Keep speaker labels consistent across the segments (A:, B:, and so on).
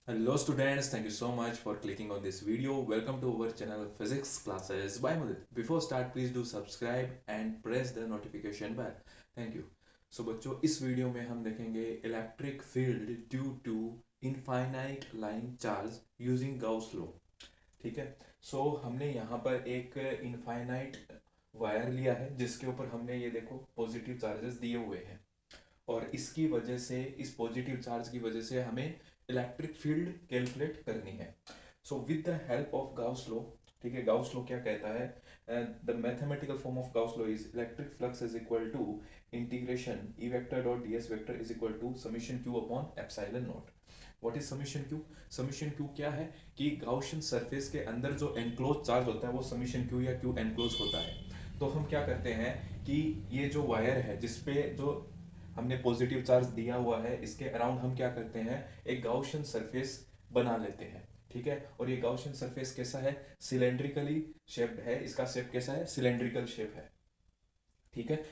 A: Hello students, thank you so much for clicking on this video. Welcome to our channel Physics Classes by Mudit. Before start, please do subscribe and press the notification bell. Thank you. So बच्चों इस video में हम देखेंगे electric field due to infinite line charge using Gauss law. ठीक है। हमने यहाँ पर एक इनफाइनाइट वायर लिया है जिसके ऊपर हमने ये देखो पॉजिटिव चार्जेस दिए हुए हैं और इसकी वजह से इस पॉजिटिव चार्ज की वजह से हमें इलेक्ट्रिक फील्ड कैलकुलेट करनी है। So with the help of Gauss law, ठीक है, गाउस लॉ क्या कहता है, the mathematical form of Gauss law is electric flux is equal to integration E vector dot ds vector is equal to summation q upon epsilon naught. What is summation q? Summation q क्या है कि Gaussian surface के अंदर जो enclose charge होता है वो summation q या q एनक्लोज होता है। तो हम क्या करते हैं कि ये जो वायर है जिसपे जो हमने पॉजिटिव चार्ज दिया हुआ है इसके अराउंड हम क्या करते हैं, एक गाउसियन सरफेस बना लेते हैं। ठीक है। और ये गाउसियन सरफेस कैसा है, सिलेंड्रिकली शेप्ड है। इसका शेप कैसा है, सिलेंड्रिकल शेप है। ठीक है।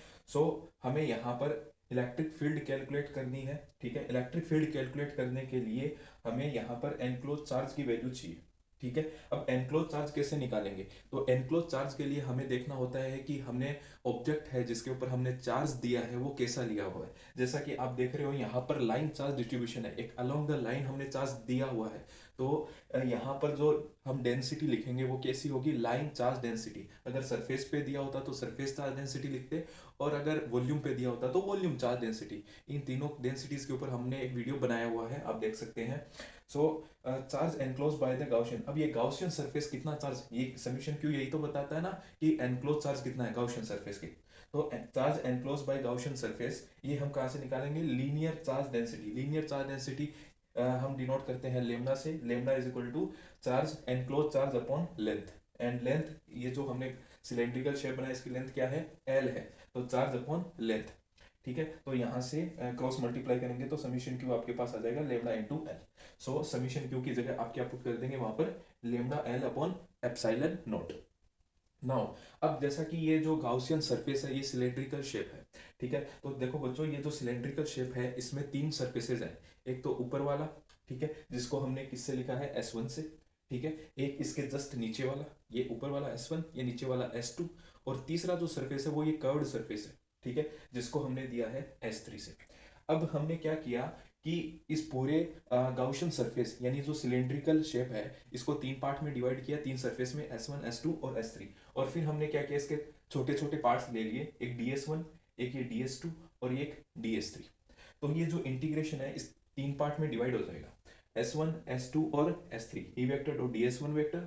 A: हमें यहाँ पर इलेक्ट्रिक फील्ड कैलकुलेट करनी है। ठीक है। इलेक्ट्रिक फील्ड कैलकुलेट करने के लिए हमें यहाँ पर एनक्लोज चार्ज की वैल्यू चाहिए। ठीक है। अब एनक्लोज चार्ज कैसे निकालेंगे, तो एनक्लोज चार्ज के लिए हमें देखना होता है कि हमने ऑब्जेक्ट है जिसके ऊपर हमने चार्ज दिया है वो कैसा लिया हुआ है। जैसा कि आप देख रहे हो यहाँ पर लाइन चार्ज डिस्ट्रीब्यूशन है, एक अलोंग द लाइन हमने चार्ज दिया हुआ है। तो यहाँ पर जो हम डेंसिटी लिखेंगे वो कैसी होगी, लाइन चार्ज डेंसिटी। अगर सरफेस पे दिया होता तो सरफेस चार्ज डेंसिटी लिखते और अगर वॉल्यूम पे दिया होता तो वॉल्यूम चार्ज डेंसिटी। इन तीनों डेंसिटीज के ऊपर हमने एक वीडियो बनाया हुआ है, आप देख सकते हैं। Charge enclose by the Gaussian. अब ये गाउसियन सरफेस कितना चार्ज, ये समीशन क्यों यही तो बताता है ना कि एनक्लोज चार्ज कितना है गाउसियन सरफेस की। तो charge enclose by Gaussian surface ये हम कहाँ से निकालेंगे, linear charge density. Linear charge density हम डिनोट करते हैं लेमडा से। Lambda is equal to charge enclose charge upon length. And length ये जो हमने सिलेंड्रिकल शेप बनाया इसकी लेंथ क्या है, एल है। तो चार्ज अपॉन लेंथ। ठीक है। तो यहाँ से क्रॉस मल्टीप्लाई करेंगे तो समीशन क्यू आपके पास आ जाएगा lambda into L. Summation Q की जगह आप क्या पुट कर देंगे वहां पर, lambda L upon epsilon not. Now अब जैसा कि ये जो गाउसियन सरफेस है ये सिलेंड्रिकल शेप है। ठीक है। तो देखो बच्चों ये जो सिलेंड्रिकल शेप है इसमें तीन सरफेसेस हैं। एक तो ऊपर वाला, ठीक है, जिसको हमने किससे लिखा है, S1 से। ठीक है। एक इसके जस्ट नीचे वाला, ये ऊपर वाला S1, ये नीचे वाला S2। और तीसरा जो सरफेस है वो ये कर्व्ड सरफेस है। ठीक है। जिसको हमने दिया है S3 से। अब हमने क्या किया कि इस पूरे गाउसियन सरफेस यानी जो सिलेंड्रिकल शेप है इसको तीन पार्ट में डिवाइड किया, तीन सरफेस में S1 S2 और S3। और फिर हमने क्या किया, इसके छोटे छोटे पार्ट्स ले लिए, एक DS1, एक ये DS2 और एक DS3। तो ये जो इंटीग्रेशन है इस तीन पार्ट में डिवाइड हो जाएगा, S1 S2 और S3। E vector dot DS1 vector,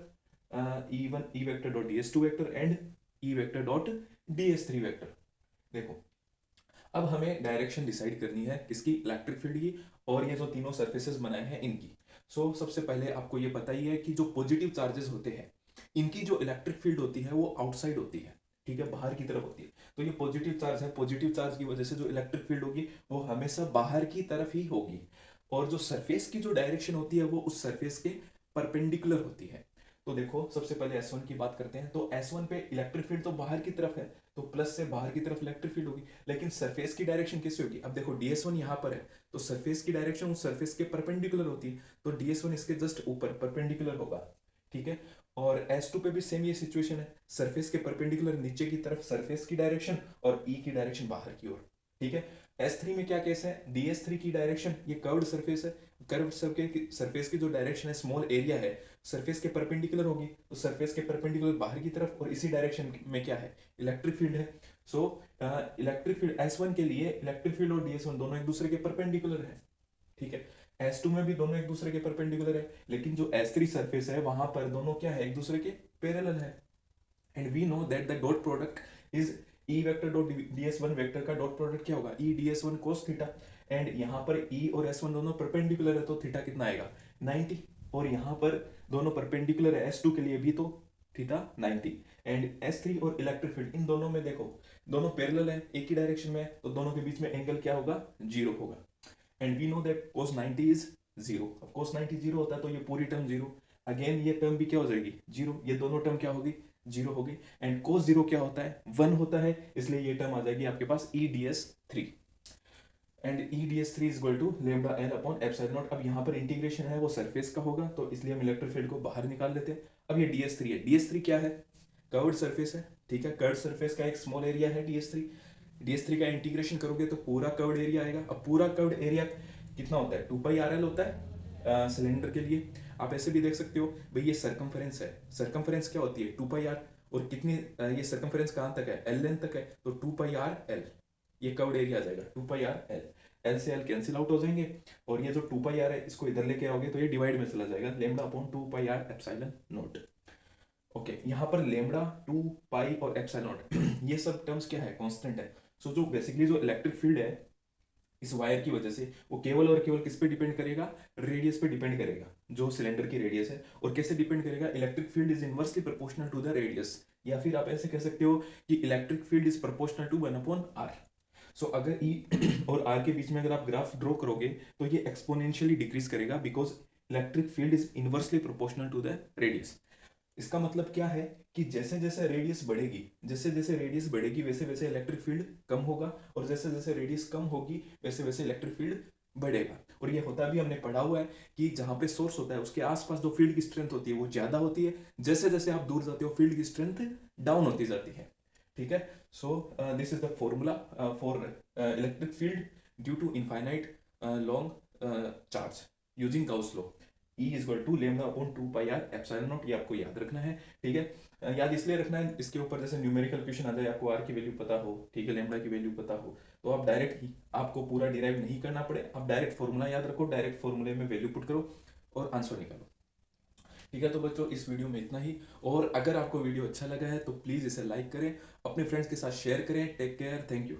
A: E1 E vector dot DS2 vector and E vector dot DS3 vector. देखो अब हमें डायरेक्शन डिसाइड करनी है किसकी, इलेक्ट्रिक फील्ड की और ये जो तीनों सरफेसेस बनाए हैं इनकी। सबसे पहले आपको ये पता ही है कि जो पॉजिटिव चार्जेस होते हैं इनकी जो इलेक्ट्रिक फील्ड होती है वो आउटसाइड होती है। ठीक है, बाहर की तरफ होती है। तो ये पॉजिटिव चार्ज है, पॉजिटिव चार्ज की वजह से जो इलेक्ट्रिक फील्ड होगी वो हमेशा बाहर की तरफ ही होगी। और जो सरफेस की जो डायरेक्शन होती है वो उस सरफेस के परपेंडिकुलर होती है। तो देखो सबसे पहले S1 की बात करते हैं। तो S1 पे इलेक्ट्रिक फील्ड तो बाहर की तरफ है, तो प्लस से बाहर की तरफ इलेक्ट्रिक फील्ड होगी। लेकिन सरफेस की डायरेक्शन कैसे होगी, अब देखो DS1 यहाँ पर है तो सरफेस की डायरेक्शन उस सरफेस के परपेंडिकुलर होती है। तो DS1 इसके जस्ट ऊपर परपेंडिकुलर होगा। ठीक है। और S2 पे भी सेम ये सिचुएशन है, सरफेस के परपेंडिकुलर नीचे की तरफ सरफेस की डायरेक्शन और E की डायरेक्शन बाहर की ओर। ठीक है। S3 में क्या केस है, DS3 की डायरेक्शन, ये कर्व्ड सरफेस है, कर्व्ड सरफेस की जो डायरेक्शन है, स्मॉल एरिया है, सरफेस के परपेंडिकुलर होगी। तो सरफेस के परपेंडिकुलर बाहर की तरफ और इसी डायरेक्शन में क्या है, इलेक्ट्रिक फील्ड है। सो इलेक्ट्रिक फील्ड S1 के लिए इलेक्ट्रिक फील्ड और DS1 दोनों एक दूसरे के परपेंडिकुलर है। ठीक है। S2 में भी दोनों एक दूसरे के परपेंडिकुलर है, लेकिन जो S3 सरफेस है वहां पर दोनों क्या है, एक दूसरे के पैरेलल है। And we know that the dot product is E vector dot DS1 vector का डॉट प्रोडक्ट क्या होगा, E DS1 cos theta. And यहाँ पर E और S1 दोनों परपेंडिकुलर है तो थीटा कितना आएगा, 90। और यहाँ पर दोनों परपेंडिकुलर है S2 के लिए भी तो थीटा 90। एंड S3 और इलेक्ट्रिक फील्ड इन दोनों में देखो दोनों पैरेलल है, एक ही डायरेक्शन में, तो दोनों के बीच में एंगल क्या होगा, जीरो होगा। And we know that cos 90 is zero. अब cos 90 जीरो होता है तो ये पूरी टर्म जीरो, अगेन ये टर्म भी क्या हो जाएगी, जीरो। ये दोनों टर्म क्या होगी, जीरो होगी। एंड cos जीरो क्या होता है, वन होता है, इसलिए ये टर्म आ जाएगी आपके पास EDS3। And E D S three is equal to lambda L upon epsilon naught. अब यहाँ पर इंटीग्रेशन है वो सरफेस का होगा, तो इसलिए हम इलेक्ट्रिक फील्ड को बाहर निकाल लेते हैं। अब ये डी एस थ्री है, डी एस थ्री क्या है, कर्व्ड सरफेस है, ठीक है, कर्व्ड सरफेस का एक स्मॉल एरिया है D S three. D S three का इंटीग्रेशन करोगे तो पूरा कर्व्ड एरिया आएगा। अब पूरा कर्व्ड एरिया कितना होता है, 2πr होता है सिलेंडर के लिए। आप ऐसे भी देख सकते हो भाई, ये सरकमफेरेंस है, सरकमफेरेंस क्या होती है 2πr, और कितनी ये सरकमफेरेंस कहाँ तक है, एल लेंथ तक है, तो 2πr l ये कर्व्ड एरिया आ जाएगा 2πr l। एल से एल कैंसिल आउट हो जाएंगे, और ये जो 2πr है इसको इधर लेके आओगे तो ये डिवाइड में चला जाएगा, lambda upon 2πr epsilon not. Okay, यहाँ पर लेमडा 2 पाई और एप्सिलॉन नॉट ये सब टर्म्स क्या है, कांस्टेंट है। सो जो बेसिकली जो इलेक्ट्रिक फील्ड है इस वायर की वजह से, वो केवल और केवल किस पे डिपेंड करेगा, रेडियस पे डिपेंड करेगा, जो सिलेंडर की रेडियस है। और कैसे डिपेंड करेगा, electric field is inversely proportional to the radius, या फिर आप ऐसे कह सकते हो कि electric field is proportional to 1/r। So अगर E और R के बीच में अगर आप ग्राफ ड्रॉ करोगे तो ये एक्सपोनेंशियली डिक्रीज करेगा, because electric field is inversely proportional to the radius. इसका मतलब क्या है कि जैसे जैसे रेडियस बढ़ेगी, जैसे जैसे रेडियस बढ़ेगी वैसे वैसे इलेक्ट्रिक फील्ड कम होगा, और जैसे जैसे रेडियस कम होगी वैसे वैसे इलेक्ट्रिक फील्ड बढ़ेगा। और ये होता भी हमने पढ़ा हुआ है कि जहां पे सोर्स होता है उसके आसपास जो फील्ड की स्ट्रेंथ होती है वो ज्यादा होती है, जैसे जैसे आप दूर जाते हो फील्ड की स्ट्रेंथ डाउन होती जाती है, ठीक है। So this is the formula for electric field due to infinite long charge using Gauss law. E is equal to lambda upon 2πr epsilon naught, ये आपको याद रखना है, ठीक है। याद इसलिए रखना है, इसके ऊपर जैसे न्यूमेरिकल क्वेश्चन आ जाए, आपको r की वैल्यू पता हो, ठीक है, लेमडा की वैल्यू पता हो, तो आप डायरेक्ट ही, आपको पूरा डिराइव नहीं करना पड़े, आप डायरेक्ट फॉर्मूला याद रखो, डायरेक्ट फॉर्मूले में वैल्यू पुट करो और आंसर निकालो, ठीक है। तो बच्चों इस वीडियो में इतना ही, और अगर आपको वीडियो अच्छा लगा है तो प्लीज़ इसे लाइक करें, अपने फ्रेंड्स के साथ शेयर करें। Take care, thank you.